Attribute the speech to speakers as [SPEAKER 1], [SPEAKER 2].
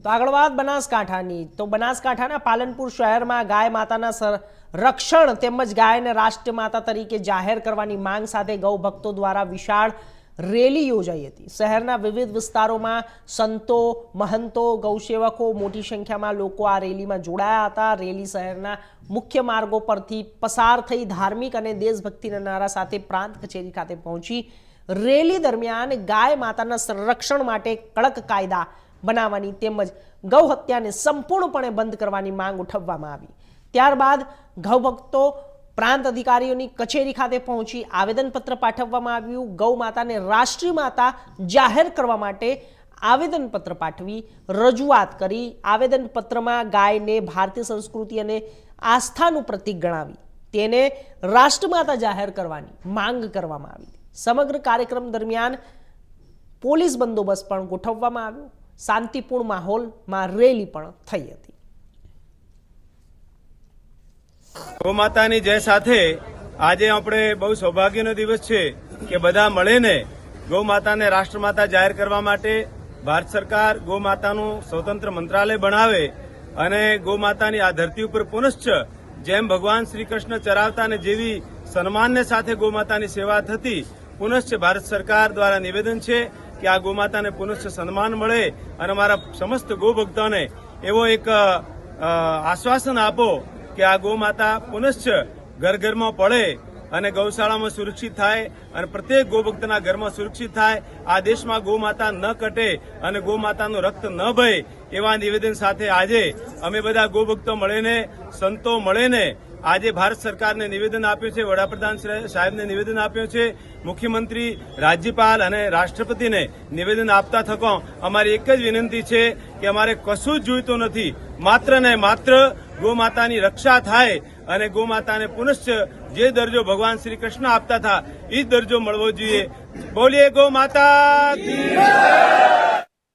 [SPEAKER 1] તો આગળ વાત બનાસકાંઠાની તો બનાસકાંઠાના પાલનપુર શહેરમાં ગાય માતાના રક્ષણ તેમજ ગાયને રાષ્ટ્રમાતા તરીકે જાહેર કરવાની માંગ સાથે ગૌ ભક્તો દ્વારા વિશાળ રેલી યોજાઈ હતી। શહેરના વિવિધ વિસ્તારોમાં સંતો, મહંતો, ગૌસેવકો મોટી સંખ્યામાં લોકો આ રેલીમાં જોડાયા હતા। રેલી શહેરના મુખ્ય માર્ગો પરથી પસાર થઈ ધાર્મિક અને દેશભક્તિના નારા સાથે પ્રાંત કચેરી ખાતે પહોંચી। રેલી દરમિયાન ગાય માતાના સંરક્ષણ માટે કડક કાયદા બનાવવાની તેમજ ગૌ હત્યાને સંપૂર્ણપણે બંધ કરવાની માંગ ઉઠાવવામાં આવી। ત્યારબાદ ગૌભક્તો પ્રાંત અધિકારીઓની કચેરી ખાતે પહોંચી આવેદનપત્ર પાઠવવામાં આવ્યું। ગૌ માતાને રાષ્ટ્રીય માતા જાહેર કરવા માટે આવેદનપત્ર પાઠવી રજૂઆત કરી। આવેદનપત્રમાં ગાયને ભારતીય સંસ્કૃતિ અને આસ્થાનું પ્રતીક ગણાવી તેને રાષ્ટ્રમાતા જાહેર કરવાની માંગ કરવામાં આવી। સમગ્ર કાર્યક્રમ દરમિયાન પોલીસ બંદોબસ્ત પણ ગોઠવવામાં આવ્યો। શાંતિપૂર્ણ માહોલમાં રેલી પણ થઈ હતી।
[SPEAKER 2] ગૌ માતાની જય સાથે આજે આપણે બહુ સૌભાગ્યનો દિવસ છે કે બધા મળીને ગૌ માતાને રાષ્ટ્રમાતા જાહેર કરવા માટે ભારત સરકાર ગૌ માતાનું સ્વતંત્ર મંત્રાલય બનાવે અને ગૌ માતાની આ ધરતી ઉપર પુનશ્ચ જેમ ભગવાન શ્રી કૃષ્ણ ચરાવતા ને જેવી સન્માનને સાથે ગૌ માતાની સેવા થતી પુનશ્ચ ભારત સરકાર દ્વારા નિવેદન છે કે આ ગૌ માતાને પુનશ્ચ સન્માન મળે અને અમારા સમસ્ત ગૌ ભક્તોને એવો એક આશ્વાસન આપો કે આ ગૌ માતા પુનશ્ચ ઘર ઘરમાં પડે અને ગૌશાળામાં સુરક્ષિત થાય અને પ્રત્યેક ગૌભક્તના ઘરમાં સુરક્ષિત થાય। આ દેશમાં ગૌ માતા ન કટે અને ગૌ માતાનું રક્ત ન વહે એવા નિવેદન સાથે આજે અમે બધા ગૌભક્તો મળીને સંતો મળીને આજે ભારત સરકારને નિવેદન આપ્યું છે, વડાપ્રધાન સાહેબને નિવેદન આપ્યું છે, મુખ્યમંત્રી, રાજ્યપાલ અને રાષ્ટ્રપતિને નિવેદન આપતા થકો અમારી એક જ વિનંતી છે કે અમારે કશું જ જોઈતું નથી, માત્ર ને માત્ર ગૌ માતાની રક્ષા થાય અને ગૌ માતાને પુનશ્ચ જે દરજ્જો ભગવાન શ્રી કૃષ્ણ આપતા હતા એ જ દરજ્જો મળવો જોઈએ। બોલીએ ગૌ માતા કી જય।